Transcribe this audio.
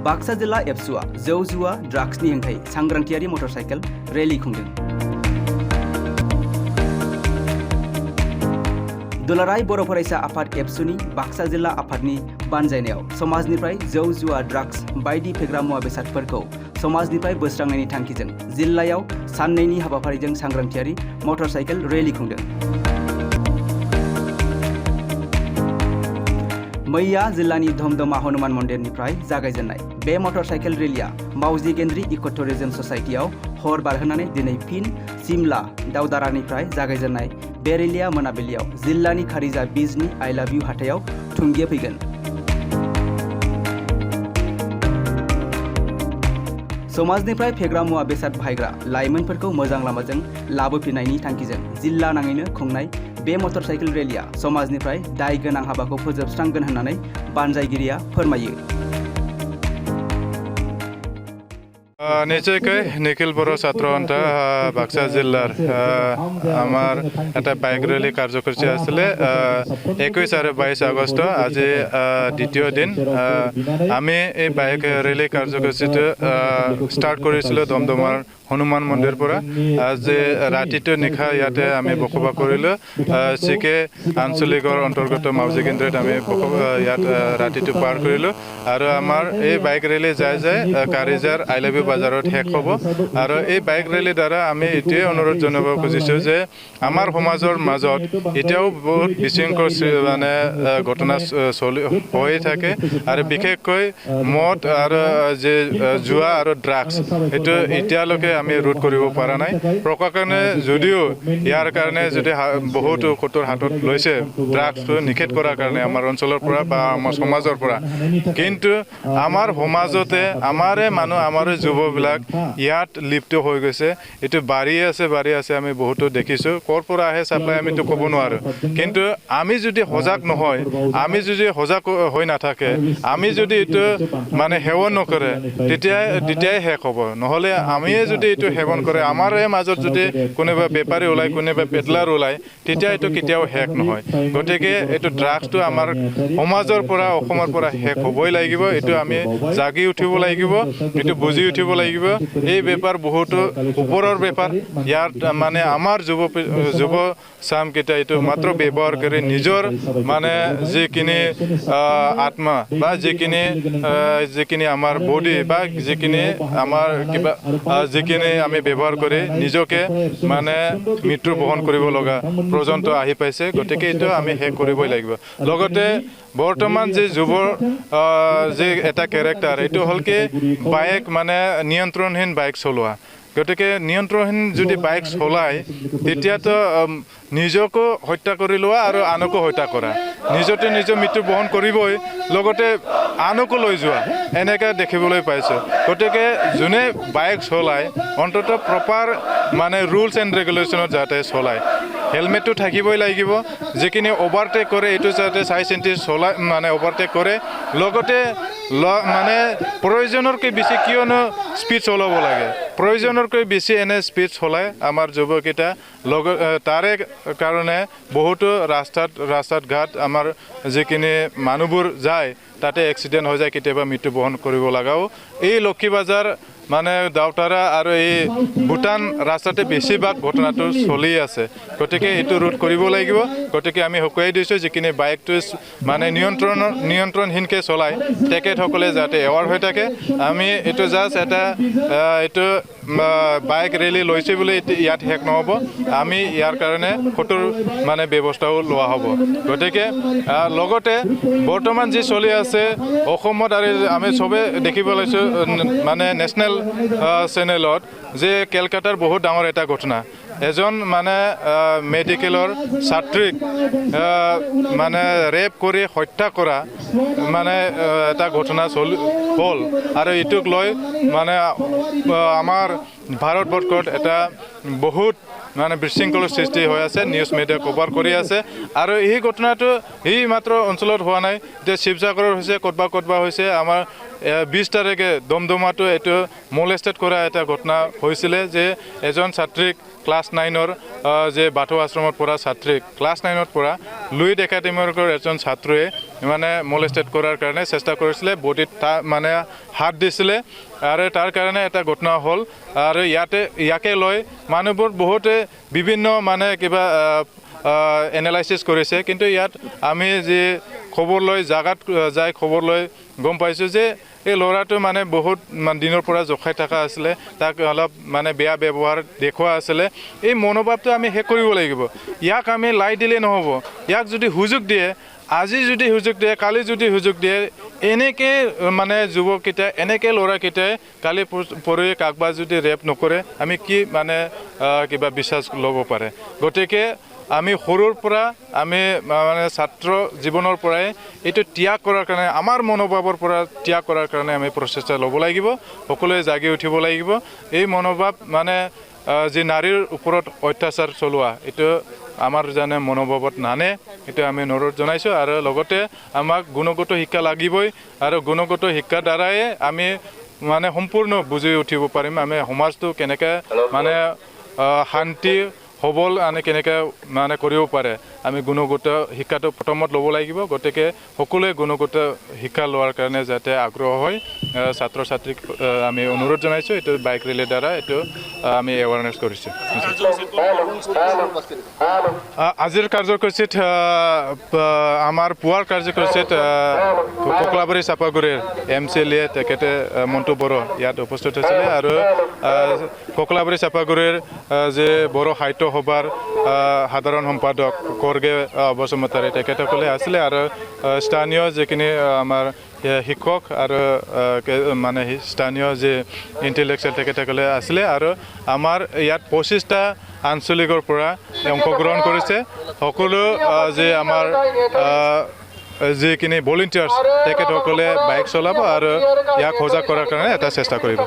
बाक्सा जिल्ला एबसुआ जौ जुवा ड्राग्सनि हेंथायै सांग्रांथियारि मटरसाइकेल रेली खुंदों। दुलाराय बर' फरायसा आफाद एबसुनि बाक्सा जिल्ला आफादनि बानजायनायाव समाजनिफ्राय जौ जुवा ड्राग्स बायदि फेग्रा मुवा बेसादफोरखौ समाजनिफ्राय बोस्रांनायनि थांखिजों जिल्लायाव साननैनि हाबाफारिजों सांग्रांथियारि मटरसाइकेल रेली खुंदों। मैया जिल्लानि धमधमा हनुमान मन्दिरनिफ्राय जागायजेननाय बे मटरसाइकेल रेलिया मावजि गेन्द्रि इक' टुरिजम ससाइटियाव हर बारहोनानै दिनै फिन सिमला दावदारानिफ्राय जागायजेननाय बे रेलिया मोनाबिलियाव जिल्लानि खारिजा बिजनि आइ लाभ इउ हाथायाव थुंगे फैगोन। समाजनिफ्राय फेग्रा मुवा बेसाद बाहायग्रा लाइमोनफोरखौ मोजां लामाजों लाबोफिननायनि थांखिजों जिल्ला नाङैनो खुंनाय बे मटरसाइकेल रेलिया समाजनिफ्राय दाय गोनां हाबाखौ फोजोबस्रांगोन होननानै बानजायगिरिया फोरमायो। निश्चयকৈ निखिल बर' ছাত্ৰ সন্থা বাক্সা জিলাৰ আমাৰ এটা বাইক ৰেলী কাৰ্যসূচী আছিলে 21 আৰু 22 আগষ্ট আজি দ্বিতীয় দিন। আমি এই বাইক ৰেলী কাৰ্যসূচীটো ষ্টাৰ্ট কৰিছিলোঁ দমদমাৰ হনুমান মন্দিৰ পৰা। আজি ৰাতিটো নিশা ইয়াতে আমি বসবাস কৰিলোঁ। চিকে আঞ্চলিকৰ অন্তৰ্গত মাউজি কেন্দ্ৰত আমি ইয়াত ৰাতিটো পাৰ কৰিলোঁ আৰু আমাৰ এই বাইক ৰেলী যাই যাই কাৰিজাৰ আই লাভ ইউ বাজাৰত শেষ হ'ব। আৰু এই বাইক ৰেলীৰ দ্বাৰা আমি এতিয়াই অনুৰোধ জনাব খুজিছোঁ যে আমাৰ সমাজৰ মাজত এতিয়াও বহুত বিশৃংখল মানে ঘটনা হৈ থাকে আৰু বিশেষকৈ মদ আৰু যে জুৱা আৰু ড্ৰাগছ এইটো এতিয়ালৈকে আমি ৰোধ কৰিব পৰা নাই। প্ৰশাসনে যদিও ইয়াৰ কাৰণে যদি বহুতো কঠোৰ হাতত লৈছে ড্ৰাগছটো নিষেধ কৰাৰ কাৰণে আমাৰ অঞ্চলৰ পৰা বা আমাৰ সমাজৰ পৰা, কিন্তু আমাৰ সমাজতে আমাৰে মানুহ আমাৰে যুৱবিলাক ইয়াত লিপ্ত হৈ গৈছে। এইটো বাঢ়ি আছে আমি বহুতো দেখিছোঁ। ক'ৰ পৰা আহে চাপ্লাই আমিতো ক'ব নোৱাৰোঁ, কিন্তু আমি যদি সজাগ নহয়, আমি যদি সজাগ হৈ নাথাকে, আমি যদি এইটো মানে সেৱন নকৰে তেতিয়াই শেষ হ'ব। নহ'লে আমিয়ে যদি এইটো সেৱন কৰে, আমাৰে মাজত যদি কোনোবা বেপাৰী ওলায়, কোনোবা পেডলাৰ ওলায়, তেতিয়া এইটো কেতিয়াও শেষ নহয়। গতিকে এইটো ড্ৰাগছটো আমাৰ সমাজৰ পৰা অসমৰ পৰা শেষ হ'বই লাগিব। এইটো আমি জাগি উঠিব লাগিব, এইটো বুজি উঠিব লাগিব। এই বেপাৰ বহুতো ওপৰৰ বেপাৰ। ইয়াত মানে আমাৰ যুৱ চামকেইটা এইটো মাত্ৰ ব্যৱহাৰ কৰি নিজৰ মানে যিখিনি আত্মা বা যিখিনি আমাৰ বডি বা যিখিনি আমাৰ কিবা যিখিনি আমি ব্যৱহাৰ কৰি নিজকে মানে মৃত্যু বহন কৰিব লগা পৰ্যন্ত আহি পাইছে। গতিকে এইটো আমি শেষ কৰিবই লাগিব। লগতে বৰ্তমান যে যুৱৰ যে এটা কেৰেক্টাৰ, এইটো হ'ল কি বাইক মানে নিয়ন্ত্ৰণহীন বাইক চলোৱা। গতিকে নিয়ন্ত্ৰণহীন যদি বাইক চলায় তেতিয়াতো নিজকো হত্যা কৰি লোৱা আৰু আনকো হত্যা কৰা, নিজতে নিজৰ মৃত্যু বহন কৰিবই, লগতে আনকো লৈ যোৱা, এনেকৈ দেখিবলৈ পাইছোঁ। গতিকে যোনে বাইক চলায় অন্ততঃ প্ৰপাৰ মানে ৰুলছ এণ্ড ৰেগুলেশ্যনত যাতে চলায়। হেলমেটটো থাকিবই লাগিব। যিখিনি অভাৰটেক কৰে এইটো যাতে চাই চিন্তি চলায়, মানে অভাৰটেক কৰে। লগতে মানে প্ৰয়োজনতকৈ বেছি কিয়নো স্পীড চলাব লাগে, প্ৰয়োজনতকৈ বেছি এনে স্পীড চলায় আমাৰ যুৱকেইটা। তাৰে কাৰণে বহুতো ৰাস্তাত ঘাট আমাৰ যিখিনি মানুহবোৰ যায় তাতে এক্সিডেণ্ট হৈ যায়, কেতিয়াবা মৃত্যু বহন কৰিব লগাও। এই লক্ষী বাজাৰ মানে দাউতাৰা আৰু এই ভূটান ৰাস্তাতে বেছিভাগ ঘটনাটো চলি আছে। গতিকে এইটো ৰোধ কৰিব লাগিব। গতিকে আমি সকলোৱে দিছোঁ যিখিনি বাইকটো মানে নিয়ন্ত্ৰণহীনকৈ চলায় তেখেতসকলে যাতে এৱাৰ হৈ থাকে। আমি এইটো জাষ্ট এটা এইটো বাইক ৰেলী লৈছে বুলি ইয়াত শেষ নহ'ব। আমি ইয়াৰ কাৰণে কঠোৰ মানে ব্যৱস্থাও লোৱা হ'ব। গতিকে লগতে বৰ্তমান যি চলি আছে অসমত আৰু আমি চবে দেখিব লৈছোঁ মানে নেশ্যনেল চেনেলত যে কেলকাতাৰ বহুত ডাঙৰ এটা ঘটনা, এজন মানে মেডিকেলৰ ছাত্ৰীক মানে ৰেপ কৰি হত্যা কৰা মানে এটা ঘটনা হ'ল। আৰু এইটোক লৈ মানে আমাৰ ভাৰতবৰ্ষত এটা বহুত মানে বিশৃংখলৰ সৃষ্টি হৈ আছে নিউজ মিডিয়া কভাৰ কৰি আছে আৰু এই ঘটনাটো এই মাত্ৰ অঞ্চলত হোৱা নাই যে শিৱসাগৰৰ হৈছে ক'তবা হৈছে আমাৰ 20 তাৰিখে দমদমাটো এইটো মলেষ্টেড কৰা এটা ঘটনা হৈছিলে যে এজন ছাত্ৰীক ক্লাছ 9ৰ যে বাথৌ আশ্ৰমত পঢ়া ছাত্ৰীক ক্লাছ 9ত পঢ়া লুইট একাডেমিৰ এজন ছাত্ৰীয়ে মানে মলেষ্টেড কৰাৰ কাৰণে চেষ্টা কৰিছিলে বডিত মানে হাত দিছিলে আৰু তাৰ কাৰণে এটা ঘটনা হ'ল আৰু ইয়াকে লৈ মানুহবোৰ বহুতে বিভিন্ন মানে কিবা এনালাইচিছ কৰিছে কিন্তু ইয়াত আমি যে খবৰ লৈ জাগাত যাই খবৰ লৈ গম পাইছোঁ যে এই ল'ৰাটো মানে বহুত দিনৰ পৰা জখাই থকা আছিলে তাক অলপ মানে বেয়া ব্যৱহাৰ দেখুওৱা আছিলে এই মনোভাৱটো আমি শেষ কৰিব লাগিব ইয়াক আমি লাই দিলে নহ'ব ইয়াক যদি সুযোগ দিয়ে আজি যদি সুযোগ দিয়ে কালি যদি সুযোগ দিয়ে এনেকৈ মানে যুৱককেইটাই এনেকৈ ল'ৰাকেইটাই কালি পৰহি কাকবা যদি ৰেপ নকৰে আমি কি মানে কিবা বিশ্বাস ল'ব পাৰে গতিকে আমি সৰুৰ পৰা আমি মানে ছাত্ৰ জীৱনৰ পৰাই এইটো ত্যাগ কৰাৰ কাৰণে আমাৰ মনোভাৱৰ পৰা ত্যাগ কৰাৰ কাৰণে আমি প্ৰচেষ্টা ল'ব লাগিব সকলোৱে জাগি উঠিব লাগিব এই মনোভাৱ মানে যে নাৰীৰ ওপৰত অত্যাচাৰ চলোৱা এইটো আমাৰ জানে মনোভাৱত নানে এইটো আমি অনুৰোধ জনাইছোঁ আৰু লগতে আমাক গুণগত শিক্ষা লাগিবই আৰু গুণগত শিক্ষাৰ দ্বাৰাই আমি মানে সম্পূৰ্ণ বুজি উঠিব পাৰিম আমি সমাজটো কেনেকৈ মানে শান্তি সবল আনে কেনেকৈ মানে কৰিব পাৰে আমি গুণগত শিক্ষাটো প্ৰথমত ল'ব লাগিব গতিকে সকলোৱে গুণগত শিক্ষা লোৱাৰ কাৰণে যাতে আগ্ৰহ হয় ছাত্ৰ ছাত্ৰীক আমি অনুৰোধ জনাইছোঁ এইটো বাইক ৰেলীৰ দ্বাৰা এইটো আমি এৱাৰনেছ কৰিছোঁ আজিৰ কাৰ্যসূচীত আমাৰ পুৱাৰ কাৰ্যসূচীত ককলাবাৰী চাপাগুৰিৰ MCLA তেখেতে মণ্টু বড়ো ইয়াত উপস্থিত হৈছিলে আৰু ককলাবাৰী চাপাগুৰিৰ যে বড়ো সাহিত্য সভাৰ সাধাৰণ সম্পাদক খৰ্গে বসুমতাৰী তেখেতসকলে আছিলে আৰু স্থানীয় যিখিনি আমাৰ শিক্ষক আৰু মানে স্থানীয় যে ইণ্টেলেক্সুৱেল তেখেতসকলে আছিলে আৰু আমাৰ ইয়াত 25টা আঞ্চলিকৰ পৰা অংশগ্ৰহণ কৰিছে সকলো যে আমাৰ যিখিনি ভলেণ্টিয়াৰ্ছ তেখেতসকলে বাইক চলাব আৰু ইয়াক সজাগ কৰাৰ কাৰণে এটা চেষ্টা কৰিব